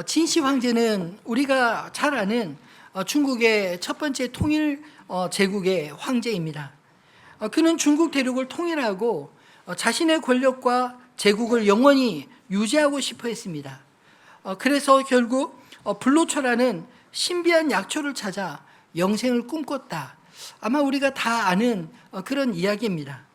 진시 황제는 우리가 잘 아는 중국의 첫 번째 통일 제국의 황제입니다. 그는 중국 대륙을 통일하고 자신의 권력과 제국을 영원히 유지하고 싶어 했습니다. 그래서 결국 불로초라는 신비한 약초를 찾아 영생을 꿈꿨다. 아마 우리가 다 아는 그런 이야기입니다.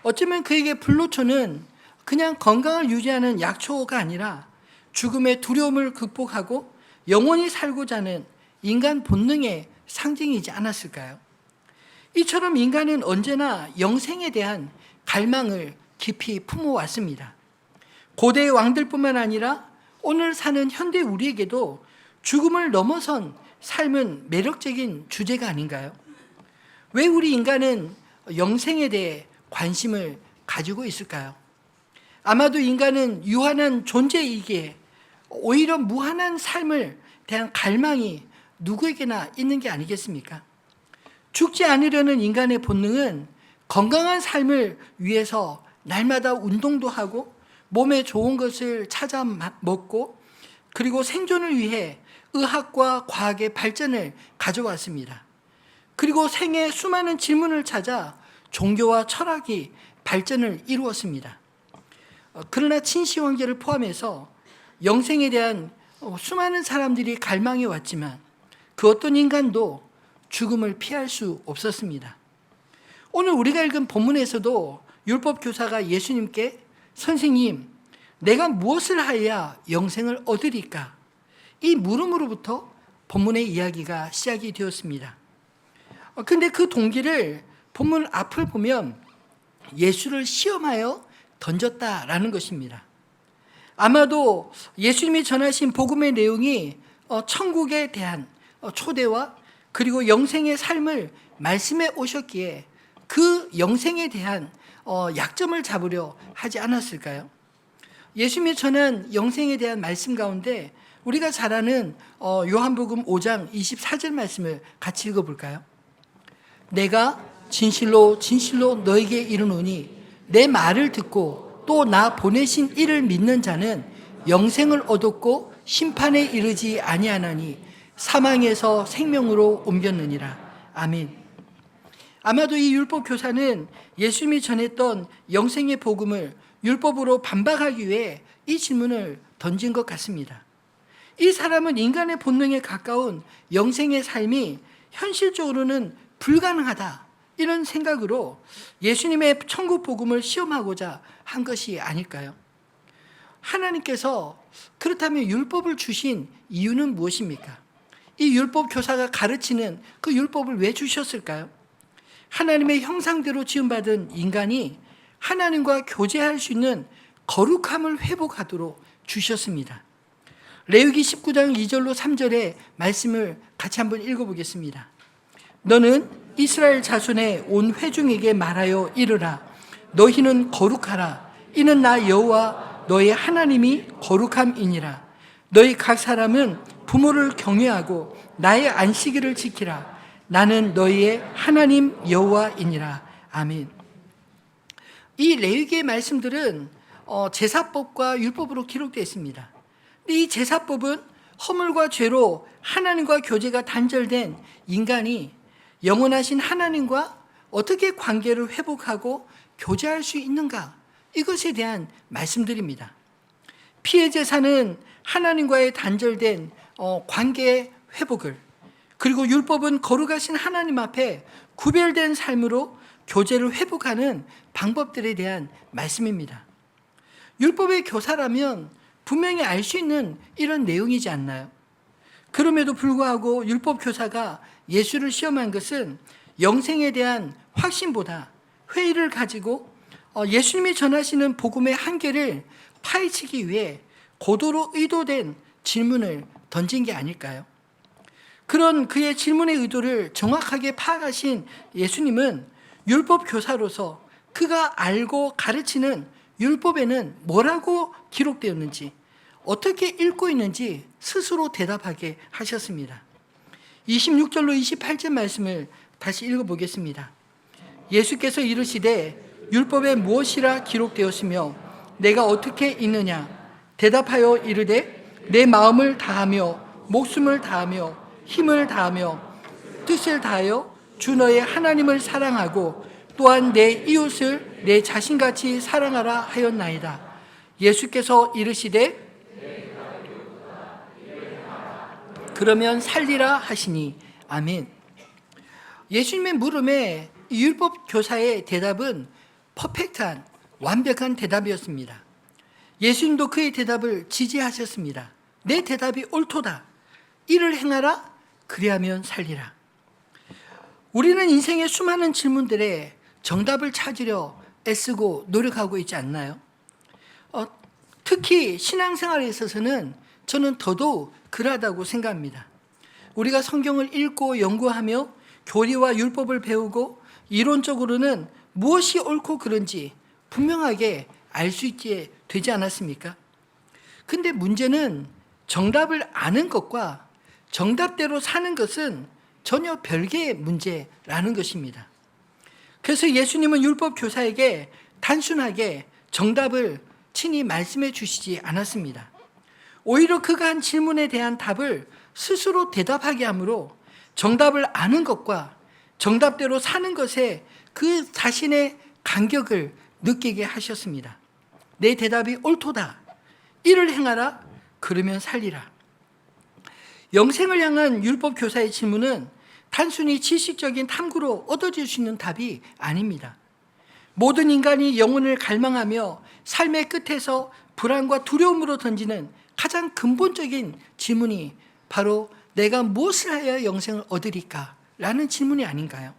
어쩌면 그에게 불로초는 그냥 건강을 유지하는 약초가 아니라 죽음의 두려움을 극복하고 영원히 살고자 하는 인간 본능의 상징이지 않았을까요? 이처럼 인간은 언제나 영생에 대한 갈망을 깊이 품어왔습니다. 고대의 왕들뿐만 아니라 오늘 사는 현대 우리에게도 죽음을 넘어선 삶은 매력적인 주제가 아닌가요? 왜 우리 인간은 영생에 대해 관심을 가지고 있을까요? 아마도 인간은 유한한 존재이기에 오히려 무한한 삶을 대한 갈망이 누구에게나 있는 게 아니겠습니까? 죽지 않으려는 인간의 본능은 건강한 삶을 위해서 날마다 운동도 하고 몸에 좋은 것을 찾아 먹고 그리고 생존을 위해 의학과 과학의 발전을 가져왔습니다. 그리고 생애 수많은 질문을 찾아 종교와 철학이 발전을 이루었습니다. 그러나 친시 황제를 포함해서 영생에 대한 수많은 사람들이 갈망해 왔지만 그 어떤 인간도 죽음을 피할 수 없었습니다. 오늘 우리가 읽은 본문에서도 율법 교사가 예수님께 선생님, 내가 무엇을 하여야 영생을 얻으리까? 이 물음으로부터 본문의 이야기가 시작이 되었습니다. 근데 그 동기를 본문 앞을 보면 예수를 시험하여 던졌다라는 것입니다. 아마도 예수님이 전하신 복음의 내용이 천국에 대한 초대와 그리고 영생의 삶을 말씀해 오셨기에 그 영생에 대한 약점을 잡으려 하지 않았을까요? 예수님이 전한 영생에 대한 말씀 가운데 우리가 잘 아는 요한복음 5장 24절 말씀을 같이 읽어볼까요? 내가 진실로 진실로 너에게 이르노니 내 말을 듣고 또 나 보내신 이를 믿는 자는 영생을 얻었고 심판에 이르지 아니하나니 사망에서 생명으로 옮겼느니라. 아멘. 아마도 이 율법 교사는 예수님이 전했던 영생의 복음을 율법으로 반박하기 위해 이 질문을 던진 것 같습니다. 이 사람은 인간의 본능에 가까운 영생의 삶이 현실적으로는 불가능하다 이런 생각으로 예수님의 천국 복음을 시험하고자 한 것이 아닐까요? 하나님께서 그렇다면 율법을 주신 이유는 무엇입니까? 이 율법 교사가 가르치는 그 율법을 왜 주셨을까요? 하나님의 형상대로 지음받은 인간이 하나님과 교제할 수 있는 거룩함을 회복하도록 주셨습니다. 레위기 19장 2절로 3절의 말씀을 같이 한번 읽어보겠습니다. 너는 이스라엘 자손의 온 회중에게 말하여 이르라. 너희는 거룩하라. 이는 나 여호와 너의 하나님이 거룩함이니라. 너희 각 사람은 부모를 경외하고 나의 안식일을 지키라. 나는 너희의 하나님 여호와이니라. 아멘. 이 레위기의 말씀들은 제사법과 율법으로 기록되어 있습니다. 이 제사법은 허물과 죄로 하나님과 교제가 단절된 인간이 영원하신 하나님과 어떻게 관계를 회복하고 교제할 수 있는가, 이것에 대한 말씀들입니다. 피해 제사는 하나님과의 단절된 관계의 회복을, 그리고 율법은 거룩하신 하나님 앞에 구별된 삶으로 교제를 회복하는 방법들에 대한 말씀입니다. 율법의 교사라면 분명히 알 수 있는 이런 내용이지 않나요? 그럼에도 불구하고 율법 교사가 예수를 시험한 것은 영생에 대한 확신보다 회의를 가지고 예수님이 전하시는 복음의 한계를 파헤치기 위해 고도로 의도된 질문을 던진 게 아닐까요? 그런 그의 질문의 의도를 정확하게 파악하신 예수님은 율법 교사로서 그가 알고 가르치는 율법에는 뭐라고 기록되었는지, 어떻게 읽고 있는지 스스로 대답하게 하셨습니다. 26절로 28절 말씀을 다시 읽어보겠습니다. 예수께서 이르시되 율법에 무엇이라 기록되었으며 내가 어떻게 읽느냐? 대답하여 이르되 내 마음을 다하며 목숨을 다하며 힘을 다하며 뜻을 다하여 주 너의 하나님을 사랑하고 또한 내 이웃을 내 자신같이 사랑하라 하였나이다. 예수께서 이르시되 그러면 살리라 하시니. 아멘. 예수님의 물음에 율법 교사의 대답은 퍼펙트한 완벽한 대답이었습니다. 예수님도 그의 대답을 지지하셨습니다. 내 대답이 옳도다. 이를 행하라. 그리하면 살리라. 우리는 인생의 수많은 질문들에 정답을 찾으려 애쓰고 노력하고 있지 않나요? 특히 신앙생활에 있어서는 저는 더더욱 그러하다고 생각합니다. 우리가 성경을 읽고 연구하며 교리와 율법을 배우고 이론적으로는 무엇이 옳고 그른지 분명하게 알 수 있게 되지 않았습니까? 근데 문제는 정답을 아는 것과 정답대로 사는 것은 전혀 별개의 문제라는 것입니다. 그래서 예수님은 율법 교사에게 단순하게 정답을 친히 말씀해 주시지 않았습니다. 오히려 그가 한 질문에 대한 답을 스스로 대답하게 하므로 정답을 아는 것과 정답대로 사는 것에 그 자신의 간격을 느끼게 하셨습니다. 내 대답이 옳도다. 이를 행하라. 그러면 살리라. 영생을 향한 율법 교사의 질문은 단순히 지식적인 탐구로 얻어질 수 있는 답이 아닙니다. 모든 인간이 영혼을 갈망하며 삶의 끝에서 불안과 두려움으로 던지는 가장 근본적인 질문이 바로 내가 무엇을 하여 영생을 얻으리까? 라는 질문이 아닌가요?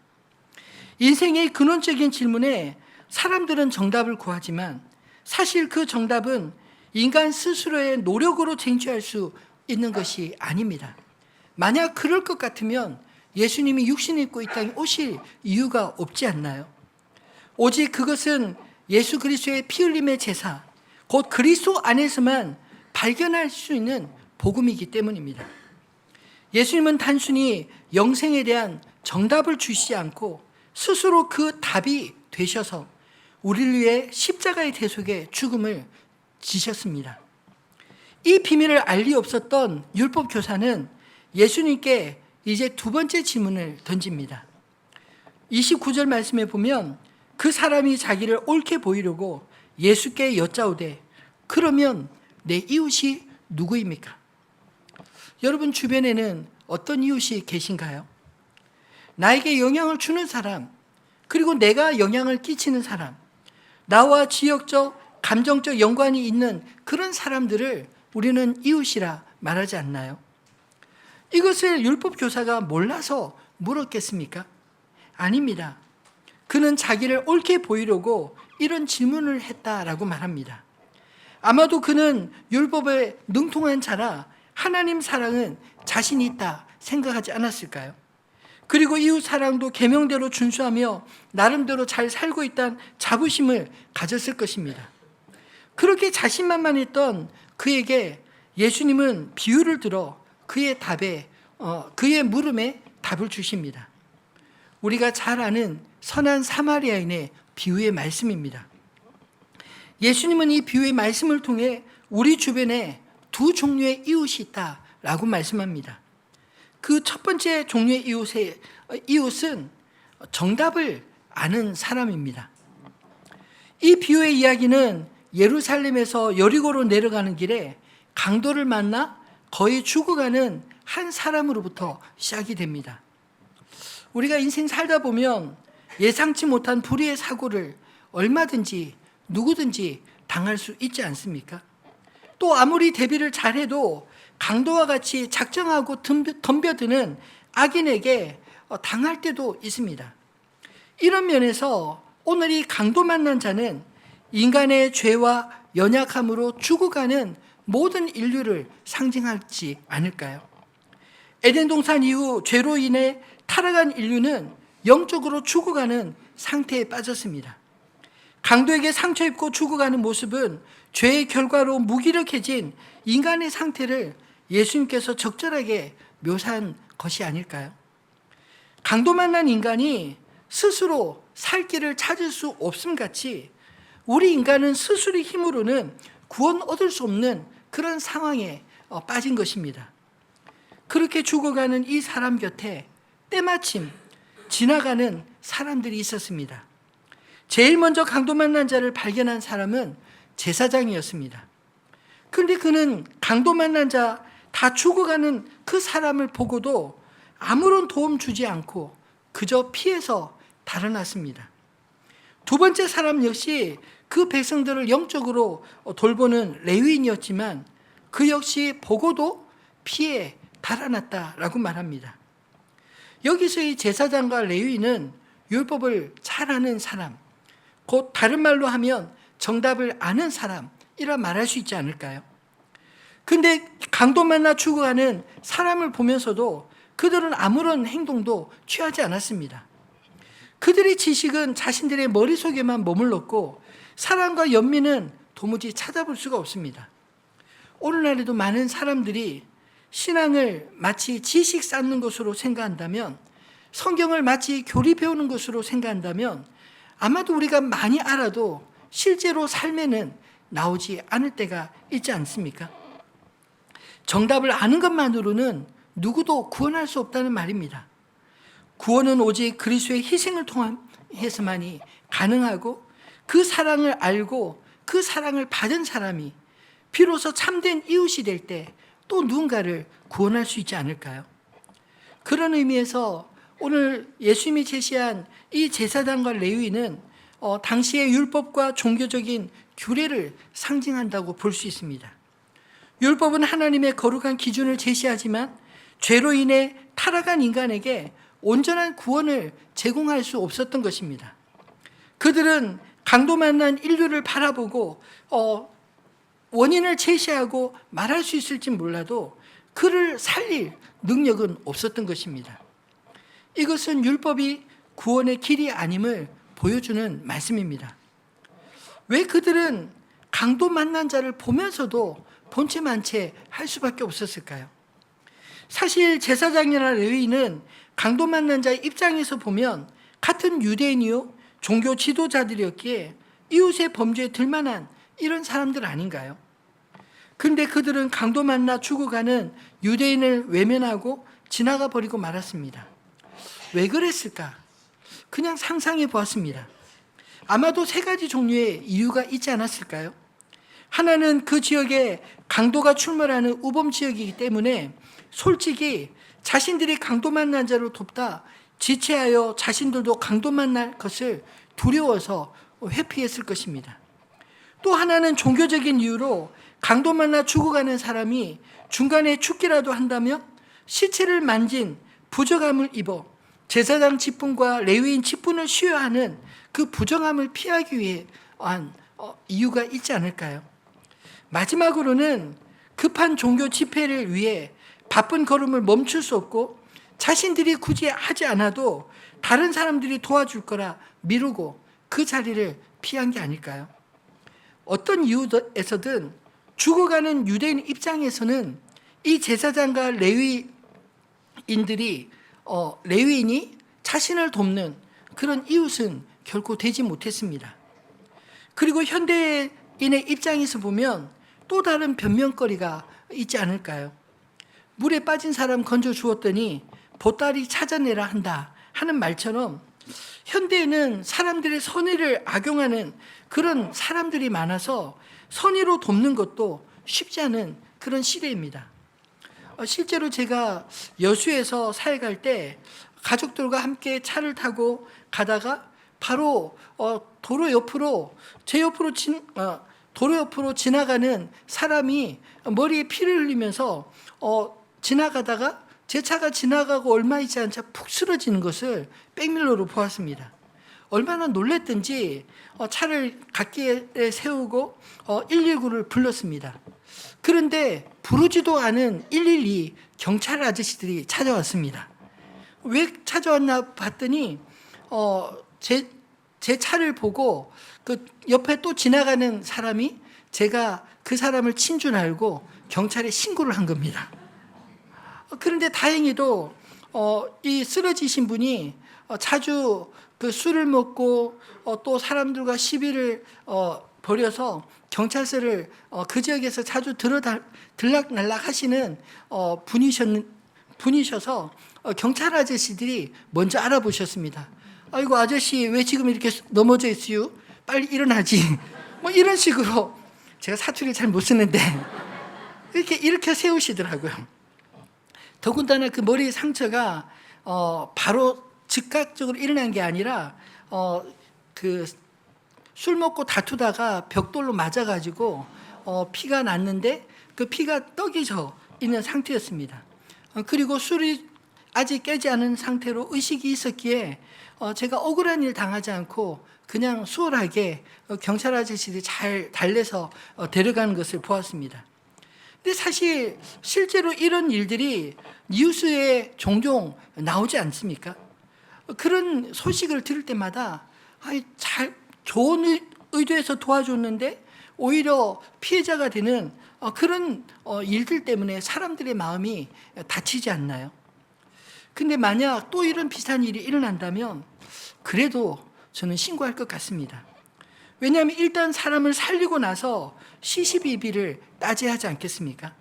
인생의 근원적인 질문에 사람들은 정답을 구하지만 사실 그 정답은 인간 스스로의 노력으로 쟁취할 수 있는 것이 아닙니다. 만약 그럴 것 같으면 예수님이 육신 입고 이 땅에 오실 이유가 없지 않나요? 오직 그것은 예수 그리스도의 피 흘림의 제사, 곧 그리스도 안에서만 발견할 수 있는 복음이기 때문입니다. 예수님은 단순히 영생에 대한 정답을 주시지 않고 스스로 그 답이 되셔서 우리를 위해 십자가의 대속의 죽음을 지셨습니다. 이 비밀을 알 리 없었던 율법 교사는 예수님께 이제 두 번째 질문을 던집니다. 29절 말씀에 보면 그 사람이 자기를 옳게 보이려고 예수께 여짜오되 그러면 내 이웃이 누구입니까? 여러분 주변에는 어떤 이웃이 계신가요? 나에게 영향을 주는 사람, 그리고 내가 영향을 끼치는 사람, 나와 지역적, 감정적 연관이 있는 그런 사람들을 우리는 이웃이라 말하지 않나요? 이것을 율법 교사가 몰라서 물었겠습니까? 아닙니다. 그는 자기를 옳게 보이려고 이런 질문을 했다라고 말합니다. 아마도 그는 율법에 능통한 자라 하나님 사랑은 자신이 있다 생각하지 않았을까요? 그리고 이웃 사랑도 계명대로 준수하며 나름대로 잘 살고 있다는 자부심을 가졌을 것입니다. 그렇게 자신만만했던 그에게 예수님은 비유를 들어 그의 물음에 답을 주십니다. 우리가 잘 아는 선한 사마리아인의 비유의 말씀입니다. 예수님은 이 비유의 말씀을 통해 우리 주변에 두 종류의 이웃이 있다라고 말씀합니다. 그 첫 번째 종류의 이웃은 정답을 아는 사람입니다. 이 비유의 이야기는 예루살렘에서 여리고로 내려가는 길에 강도를 만나 거의 죽어가는 한 사람으로부터 시작이 됩니다. 우리가 인생 살다 보면 예상치 못한 불의의 사고를 얼마든지 누구든지 당할 수 있지 않습니까? 또 아무리 대비를 잘해도 강도와 같이 작정하고 덤벼드는 악인에게 당할 때도 있습니다. 이런 면에서 오늘 이 강도 만난 자는 인간의 죄와 연약함으로 죽어가는 모든 인류를 상징하지 않을까요? 에덴 동산 이후 죄로 인해 타락한 인류는 영적으로 죽어가는 상태에 빠졌습니다. 강도에게 상처 입고 죽어가는 모습은 죄의 결과로 무기력해진 인간의 상태를 예수님께서 적절하게 묘사한 것이 아닐까요? 강도 만난 인간이 스스로 살 길을 찾을 수 없음 같이 우리 인간은 스스로의 힘으로는 구원 얻을 수 없는 그런 상황에 빠진 것입니다. 그렇게 죽어가는 이 사람 곁에 때마침 지나가는 사람들이 있었습니다. 제일 먼저 강도 만난 자를 발견한 사람은 제사장이었습니다. 그런데 그는 강도 만난 자 다 죽어가는 그 사람을 보고도 아무런 도움 주지 않고 그저 피해서 달아났습니다. 두 번째 사람 역시 그 백성들을 영적으로 돌보는 레위인이었지만 그 역시 보고도 피해 달아났다라고 말합니다. 여기서의 제사장과 레위인은 율법을 잘 아는 사람, 곧 다른 말로 하면 정답을 아는 사람이라 말할 수 있지 않을까요? 근데 강도 만나 죽어가는 사람을 보면서도 그들은 아무런 행동도 취하지 않았습니다. 그들의 지식은 자신들의 머릿속에만 머물렀고 사랑과 연민은 도무지 찾아볼 수가 없습니다. 오늘날에도 많은 사람들이 신앙을 마치 지식 쌓는 것으로 생각한다면, 성경을 마치 교리 배우는 것으로 생각한다면 아마도 우리가 많이 알아도 실제로 삶에는 나오지 않을 때가 있지 않습니까? 정답을 아는 것만으로는 누구도 구원할 수 없다는 말입니다. 구원은 오직 그리스도의 희생을 통해서만이 가능하고 그 사랑을 알고 그 사랑을 받은 사람이 비로소 참된 이웃이 될 때 또 누군가를 구원할 수 있지 않을까요? 그런 의미에서 오늘 예수님이 제시한 이 제사장과 레위인은 당시의 율법과 종교적인 규례를 상징한다고 볼 수 있습니다. 율법은 하나님의 거룩한 기준을 제시하지만 죄로 인해 타락한 인간에게 온전한 구원을 제공할 수 없었던 것입니다. 그들은 강도 만난 인류를 바라보고 원인을 제시하고 말할 수 있을지 몰라도 그를 살릴 능력은 없었던 것입니다. 이것은 율법이 구원의 길이 아님을 보여주는 말씀입니다. 왜 그들은 강도 만난 자를 보면서도 본체만 채 할 수밖에 없었을까요? 사실 제사장이나 레위인은 강도 만난 자의 입장에서 보면 같은 유대인이요 종교 지도자들이었기에 이웃의 범죄에 들만한 이런 사람들 아닌가요? 그런데 그들은 강도 만나 죽어가는 유대인을 외면하고 지나가 버리고 말았습니다. 왜 그랬을까? 그냥 상상해 보았습니다. 아마도 세 가지 종류의 이유가 있지 않았을까요? 하나는 그 지역에 강도가 출몰하는 우범 지역이기 때문에 솔직히 자신들이 강도 만난 자를 돕다 지체하여 자신들도 강도 만날 것을 두려워서 회피했을 것입니다. 또 하나는 종교적인 이유로 강도 만나 죽어가는 사람이 중간에 죽기라도 한다면 시체를 만진 부정함을 입어 제사장 직분과 레위인 직분을 수여하는 그 부정함을 피하기 위한 이유가 있지 않을까요? 마지막으로는 급한 종교 집회를 위해 바쁜 걸음을 멈출 수 없고 자신들이 굳이 하지 않아도 다른 사람들이 도와줄 거라 미루고 그 자리를 피한 게 아닐까요? 어떤 이유에서든 죽어가는 유대인 입장에서는 이 제사장과 레위인이 자신을 돕는 그런 이웃은 결코 되지 못했습니다. 그리고 현대인의 입장에서 보면 또 다른 변명거리가 있지 않을까요? 물에 빠진 사람 건져 주었더니 보따리 찾아내라 한다 하는 말처럼 현대에는 사람들의 선의를 악용하는 그런 사람들이 많아서 선의로 돕는 것도 쉽지 않은 그런 시대입니다. 실제로 제가 여수에서 사회 갈 때 가족들과 함께 차를 타고 가다가 바로 도로 옆으로 도로 옆으로 지나가는 사람이 머리에 피를 흘리면서 지나가다가 제 차가 지나가고 얼마 있지 않자 푹 쓰러지는 것을 백밀러로 보았습니다. 얼마나 놀랬든지 차를 갓길에 세우고 119를 불렀습니다. 그런데 부르지도 않은 112 경찰 아저씨들이 찾아왔습니다. 왜 찾아왔나 봤더니 제 차를 보고 그 옆에 또 지나가는 사람이 제가 그 사람을 친 줄 알고 경찰에 신고를 한 겁니다. 그런데 다행히도 이 쓰러지신 분이 자주 그 술을 먹고 또 사람들과 시비를 벌여서 경찰서를 그 지역에서 자주 들락날락 하시는 분이셔서 경찰 아저씨들이 먼저 알아보셨습니다. 아이고 아저씨 왜 지금 이렇게 넘어져 있어요? 빨리 일어나지. 뭐 이런 식으로, 제가 사투리 잘 못 쓰는데 이렇게 세우시더라고요. 더군다나 그 머리 상처가 바로 즉각적으로 일어난 게 아니라 그 술 먹고 다투다가 벽돌로 맞아가지고 피가 났는데 그 피가 떡이 져 있는 상태였습니다. 그리고 술이 아직 깨지 않은 상태로 의식이 있었기에 제가 억울한 일 당하지 않고 그냥 수월하게 경찰 아저씨들이 잘 달래서 데려가는 것을 보았습니다. 근데 사실 실제로 이런 일들이 뉴스에 종종 나오지 않습니까? 그런 소식을 들을 때마다 좋은 의도에서 도와줬는데 오히려 피해자가 되는 그런 일들 때문에 사람들의 마음이 다치지 않나요? 근데 만약 또 이런 비슷한 일이 일어난다면 그래도 저는 신고할 것 같습니다. 왜냐하면 일단 사람을 살리고 나서 시시비비를 따져야 하지 않겠습니까?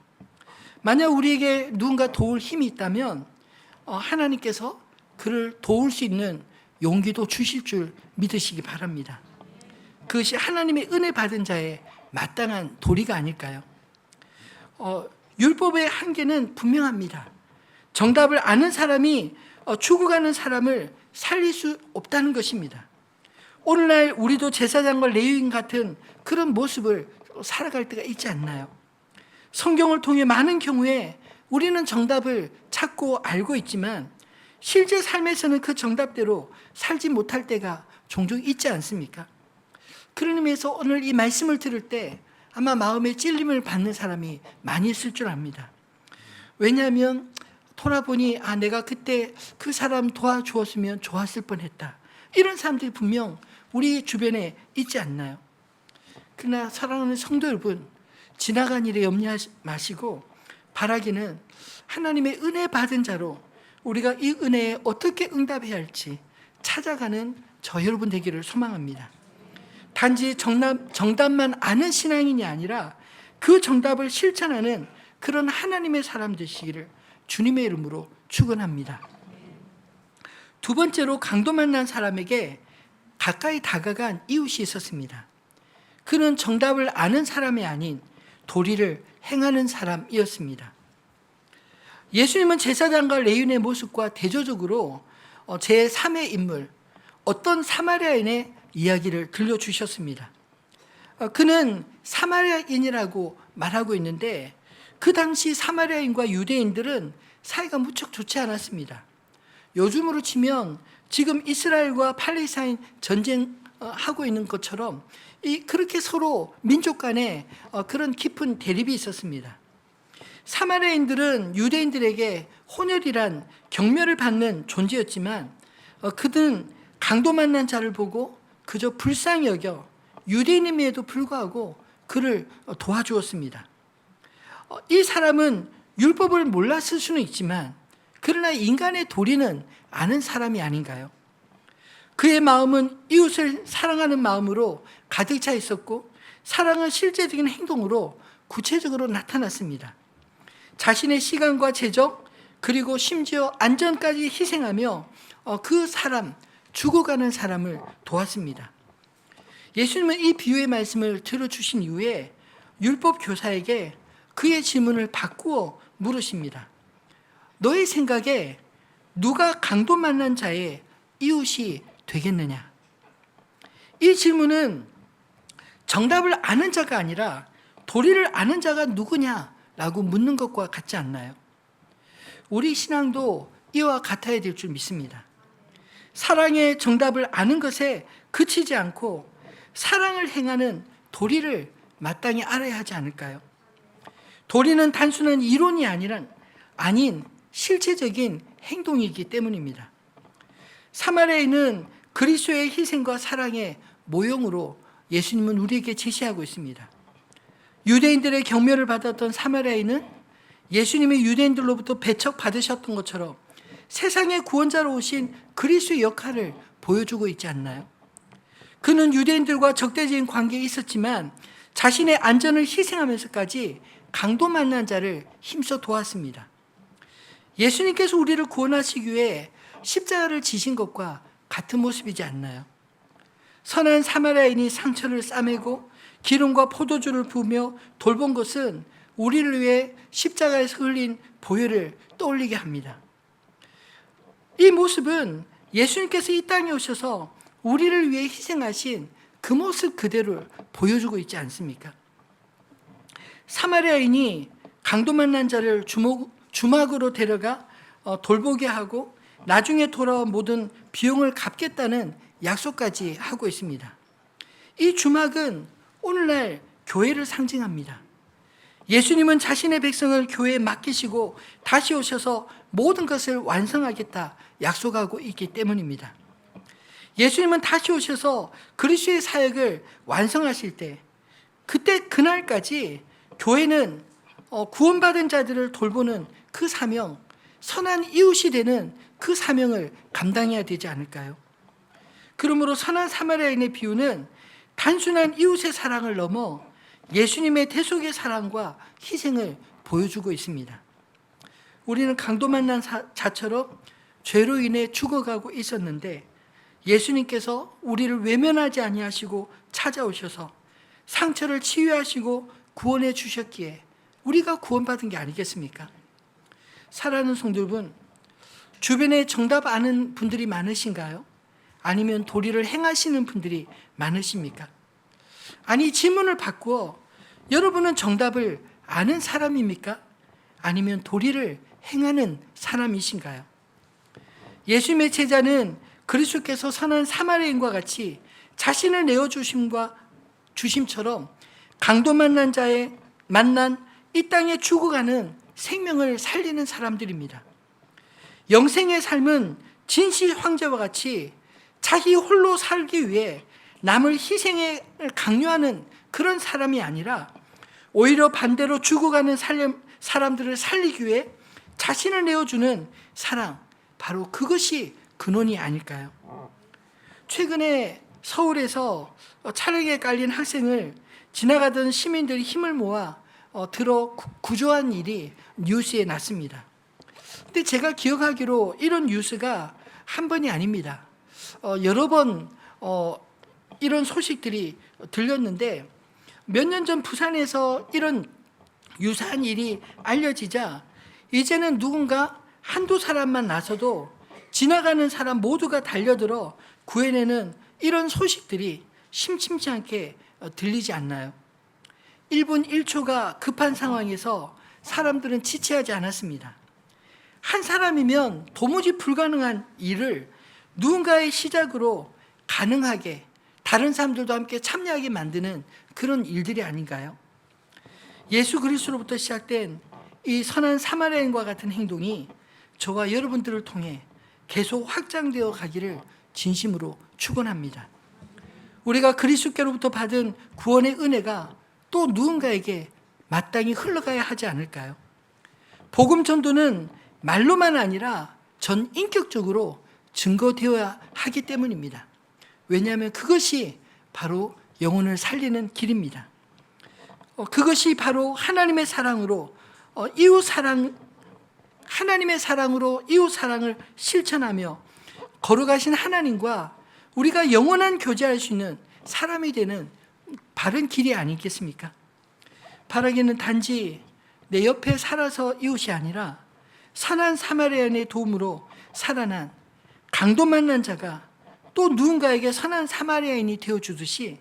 만약 우리에게 누군가 도울 힘이 있다면 하나님께서 그를 도울 수 있는 용기도 주실 줄 믿으시기 바랍니다. 그것이 하나님의 은혜 받은 자의 마땅한 도리가 아닐까요? 율법의 한계는 분명합니다. 정답을 아는 사람이 죽어가는 사람을 살릴 수 없다는 것입니다. 오늘날 우리도 제사장과 레위인 같은 그런 모습을 살아갈 때가 있지 않나요? 성경을 통해 많은 경우에 우리는 정답을 찾고 알고 있지만 실제 삶에서는 그 정답대로 살지 못할 때가 종종 있지 않습니까? 그런 의미에서 오늘 이 말씀을 들을 때 아마 마음에 찔림을 받는 사람이 많이 있을 줄 압니다. 왜냐하면 돌아보니 내가 그때 그 사람 도와주었으면 좋았을 뻔했다. 이런 사람들이 분명 우리 주변에 있지 않나요? 그러나 사랑하는 성도 여러분, 지나간 일에 염려하지 마시고 바라기는 하나님의 은혜 받은 자로 우리가 이 은혜에 어떻게 응답해야 할지 찾아가는 저 여러분 되기를 소망합니다. 단지 정답만 아는 신앙인이 아니라 그 정답을 실천하는 그런 하나님의 사람 되시기를 주님의 이름으로 축원합니다. 두 번째로 강도 만난 사람에게 가까이 다가간 이웃이 있었습니다. 그는 정답을 아는 사람이 아닌 도리를 행하는 사람이었습니다. 예수님은 제사장과 레위인의 모습과 대조적으로 제3의 인물, 어떤 사마리아인의 이야기를 들려주셨습니다. 그는 사마리아인이라고 말하고 있는데 그 당시 사마리아인과 유대인들은 사이가 무척 좋지 않았습니다. 요즘으로 치면 지금 이스라엘과 팔레스타인 전쟁하고 있는 것처럼 그렇게 서로 민족 간에 그런 깊은 대립이 있었습니다. 사마리아인들은 유대인들에게 혼혈이란 경멸을 받는 존재였지만 그들은 강도 만난 자를 보고 그저 불쌍히 여겨 유대인임에도 불구하고 그를 도와주었습니다. 이 사람은 율법을 몰랐을 수는 있지만 그러나 인간의 도리는 아는 사람이 아닌가요? 그의 마음은 이웃을 사랑하는 마음으로 가득 차 있었고 사랑은 실제적인 행동으로 구체적으로 나타났습니다. 자신의 시간과 재정 그리고 심지어 안전까지 희생하며 그 사람, 죽어가는 사람을 도왔습니다. 예수님은 이 비유의 말씀을 들어주신 이후에 율법 교사에게 그의 질문을 바꾸어 물으십니다. 너의 생각에 누가 강도 만난 자의 이웃이 되겠느냐? 이 질문은 정답을 아는 자가 아니라 도리를 아는 자가 누구냐라고 묻는 것과 같지 않나요? 우리 신앙도 이와 같아야 될 줄 믿습니다. 사랑의 정답을 아는 것에 그치지 않고 사랑을 행하는 도리를 마땅히 알아야 하지 않을까요? 도리는 단순한 이론이 아닌 실체적인 행동이기 때문입니다. 사마리아인은 그리스도의 희생과 사랑의 모형으로 예수님은 우리에게 제시하고 있습니다. 유대인들의 경멸을 받았던 사마리아인은 예수님의 유대인들로부터 배척받으셨던 것처럼 세상의 구원자로 오신 그리스도의 역할을 보여주고 있지 않나요? 그는 유대인들과 적대적인 관계에 있었지만 자신의 안전을 희생하면서까지 강도 만난 자를 힘써 도왔습니다. 예수님께서 우리를 구원하시기 위해 십자가를 지신 것과 같은 모습이지 않나요? 선한 사마리아인이 상처를 싸매고 기름과 포도주를 부으며 돌본 것은 우리를 위해 십자가에서 흘린 보혈을 떠올리게 합니다. 이 모습은 예수님께서 이 땅에 오셔서 우리를 위해 희생하신 그 모습 그대로 보여주고 있지 않습니까? 사마리아인이 강도 만난 자를 주막으로 데려가 돌보게 하고 나중에 돌아온 모든 비용을 갚겠다는 약속까지 하고 있습니다. 이 주막은 오늘날 교회를 상징합니다. 예수님은 자신의 백성을 교회에 맡기시고 다시 오셔서 모든 것을 완성하겠다 약속하고 있기 때문입니다. 예수님은 다시 오셔서 그리스도의 사역을 완성하실 때, 그때 그날까지 교회는 구원받은 자들을 돌보는 그 사명, 선한 이웃이 되는 그 사명을 감당해야 되지 않을까요? 그러므로 선한 사마리아인의 비유는 단순한 이웃의 사랑을 넘어 예수님의 대속의 사랑과 희생을 보여주고 있습니다. 우리는 강도 만난 자처럼 죄로 인해 죽어가고 있었는데 예수님께서 우리를 외면하지 아니하시고 찾아오셔서 상처를 치유하시고 구원해 주셨기에 우리가 구원받은 게 아니겠습니까? 사랑하는 성도 여러분, 주변에 정답 아는 분들이 많으신가요? 아니면 도리를 행하시는 분들이 많으십니까? 아니, 질문을 바꾸어 여러분은 정답을 아는 사람입니까? 아니면 도리를 행하는 사람이신가요? 예수님의 제자는 그리스도께서 선한 사마리아인과 같이 자신을 내어주심처럼 강도 만난 자의 만난 이 땅에 죽어가는 생명을 살리는 사람들입니다. 영생의 삶은 진실 황제와 같이 자기 홀로 살기 위해 남을 희생을 강요하는 그런 사람이 아니라 오히려 반대로 죽어가는 사람들을 살리기 위해 자신을 내어주는 사랑, 바로 그것이 근원이 아닐까요? 최근에 서울에서 차량에 깔린 학생을 지나가던 시민들이 힘을 모아 들어 구조한 일이 뉴스에 났습니다. 근데 제가 기억하기로 이런 뉴스가 한 번이 아닙니다. 여러 번 이런 소식들이 들렸는데 몇 년 전 부산에서 이런 유사한 일이 알려지자 이제는 누군가 한두 사람만 나서도 지나가는 사람 모두가 달려들어 구해내는 이런 소식들이 심심치 않게 들리지 않나요? 1분 1초가 급한 상황에서 사람들은 지체하지 않았습니다. 한 사람이면 도무지 불가능한 일을 누군가의 시작으로 가능하게 다른 사람들도 함께 참여하게 만드는 그런 일들이 아닌가요? 예수 그리스도로부터 시작된 이 선한 사마리아인과 같은 행동이 저와 여러분들을 통해 계속 확장되어 가기를 진심으로 축원합니다. 우리가 그리스도께로부터 받은 구원의 은혜가 또 누군가에게 마땅히 흘러가야 하지 않을까요? 복음 전도는 말로만 아니라 전 인격적으로 증거되어야 하기 때문입니다. 왜냐하면 그것이 바로 영혼을 살리는 길입니다. 그것이 바로 하나님의 사랑으로 하나님의 사랑으로 이웃 사랑을 실천하며 걸어가신 하나님과 우리가 영원한 교제할 수 있는 사람이 되는 바른 길이 아니겠습니까? 바라기는 단지 내 옆에 살아서 이웃이 아니라 선한 사마리아인의 도움으로 살아난 강도 만난 자가 또 누군가에게 선한 사마리아인이 되어주듯이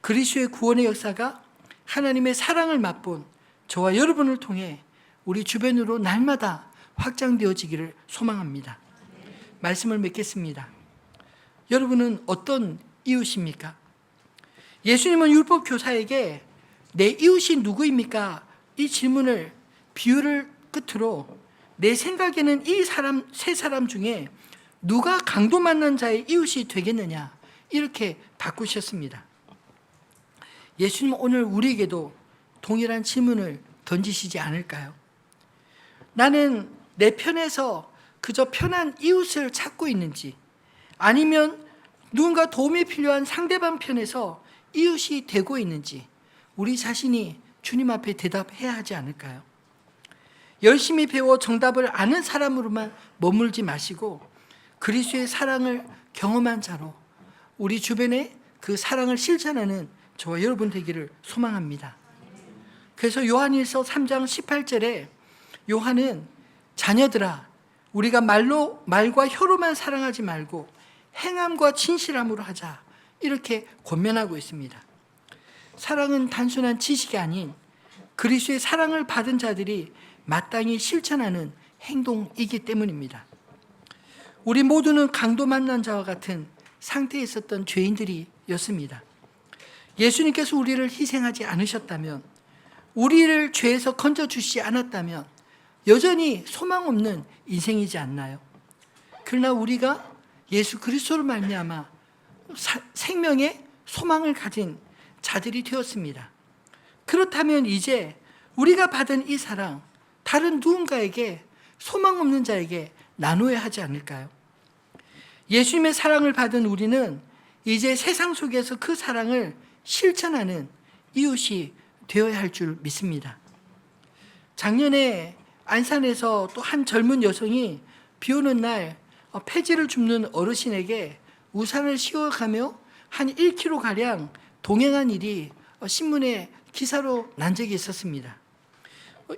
그리스도의 구원의 역사가 하나님의 사랑을 맛본 저와 여러분을 통해 우리 주변으로 날마다 확장되어지기를 소망합니다. 말씀을 맺겠습니다. 여러분은 어떤 이웃입니까? 예수님은 율법 교사에게 내 이웃이 누구입니까? 이 질문을 비유를 끝으로 내 생각에는 이 세 사람 중에 누가 강도 만난 자의 이웃이 되겠느냐 이렇게 바꾸셨습니다. 예수님은 오늘 우리에게도 동일한 질문을 던지시지 않을까요? 나는 내 편에서 그저 편한 이웃을 찾고 있는지 아니면 누군가 도움이 필요한 상대방 편에서 이웃이 되고 있는지 우리 자신이 주님 앞에 대답해야 하지 않을까요? 열심히 배워 정답을 아는 사람으로만 머물지 마시고 그리스도의 사랑을 경험한 자로 우리 주변에 그 사랑을 실천하는 저와 여러분 되기를 소망합니다. 그래서 요한일서 3장 18절에 요한은 자녀들아 우리가 말과 혀로만 사랑하지 말고 행함과 진실함으로 하자 이렇게 권면하고 있습니다. 사랑은 단순한 지식이 아닌 그리스도의 사랑을 받은 자들이 마땅히 실천하는 행동이기 때문입니다. 우리 모두는 강도 만난 자와 같은 상태에 있었던 죄인들이었습니다. 예수님께서 우리를 희생하지 않으셨다면, 우리를 죄에서 건져주시지 않았다면 여전히 소망 없는 인생이지 않나요? 그러나 우리가 예수 그리스도로 말미암아 생명의 소망을 가진 자들이 되었습니다. 그렇다면 이제 우리가 받은 이 사랑, 다른 누군가에게, 소망 없는 자에게 나눠야 하지 않을까요? 예수님의 사랑을 받은 우리는 이제 세상 속에서 그 사랑을 실천하는 이웃이 되어야 할 줄 믿습니다. 작년에 안산에서 또 한 젊은 여성이 비 오는 날 폐지를 줍는 어르신에게 우산을 씌워가며 한 1km가량 동행한 일이 신문에 기사로 난 적이 있었습니다.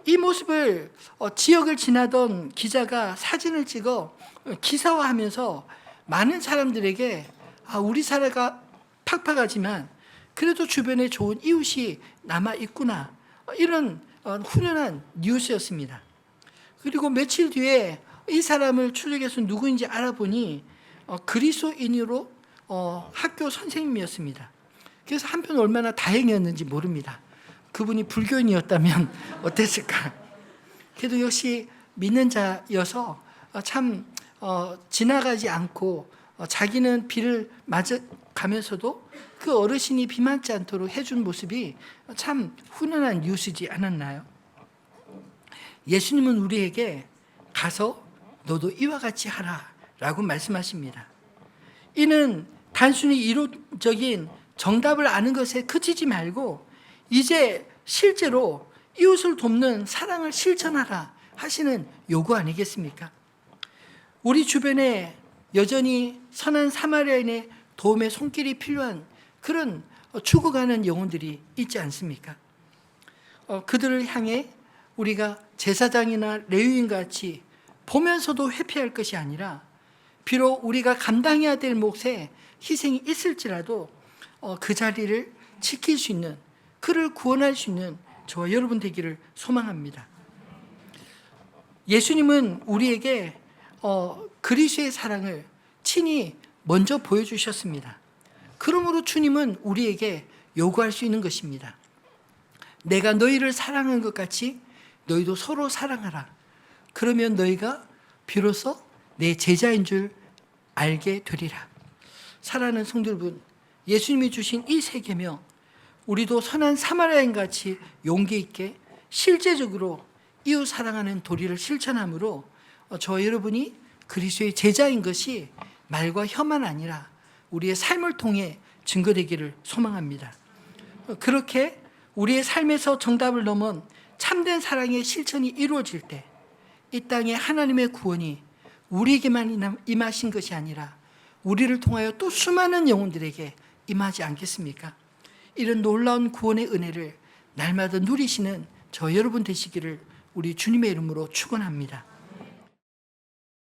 이 모습을 지역을 지나던 기자가 사진을 찍어 기사화하면서 많은 사람들에게 우리 사회가 팍팍하지만 그래도 주변에 좋은 이웃이 남아있구나, 이런 훈훈한 뉴스였습니다. 그리고 며칠 뒤에 이 사람을 추적해서 누구인지 알아보니 그리스도인으로 학교 선생님이었습니다. 그래서 한편 얼마나 다행이었는지 모릅니다. 그분이 불교인이었다면 어땠을까? 그래도 역시 믿는 자여서 참 지나가지 않고 자기는 비를 맞아가면서도 그 어르신이 비 맞지 않도록 해준 모습이 참 훈훈한 뉴스지 않았나요? 예수님은 우리에게 가서 너도 이와 같이 하라 라고 말씀하십니다. 이는 단순히 이론적인 정답을 아는 것에 그치지 말고 이제 실제로 이웃을 돕는 사랑을 실천하라 하시는 요구 아니겠습니까? 우리 주변에 여전히 선한 사마리아인의 도움의 손길이 필요한 그런 죽어가는 영혼들이 있지 않습니까? 그들을 향해 우리가 제사장이나 레위인 같이 보면서도 회피할 것이 아니라 비록 우리가 감당해야 될 몫에 희생이 있을지라도 그 자리를 지킬 수 있는, 그를 구원할 수 있는 저와 여러분 되기를 소망합니다. 예수님은 우리에게 그리스도의 사랑을 친히 먼저 보여주셨습니다. 그러므로 주님은 우리에게 요구할 수 있는 것입니다. 내가 너희를 사랑한 것 같이 너희도 서로 사랑하라. 그러면 너희가 비로소 내 제자인 줄 알게 되리라. 사랑하는 성도 여러분, 예수님이 주신 이 세 계명, 우리도 선한 사마리아인 같이 용기 있게 실제적으로 이웃 사랑하는 도리를 실천함으로 저와 여러분이 그리스도의 제자인 것이 말과 혀만 아니라 우리의 삶을 통해 증거되기를 소망합니다. 그렇게 우리의 삶에서 정답을 넘은 참된 사랑의 실천이 이루어질 때 이 땅에 하나님의 구원이 우리에게만 임하신 것이 아니라 우리를 통하여 또 수많은 영혼들에게 임하지 않겠습니까? 이런 놀라운 구원의 은혜를 날마다 누리시는 저 여러분 되시기를 우리 주님의 이름으로 축원합니다.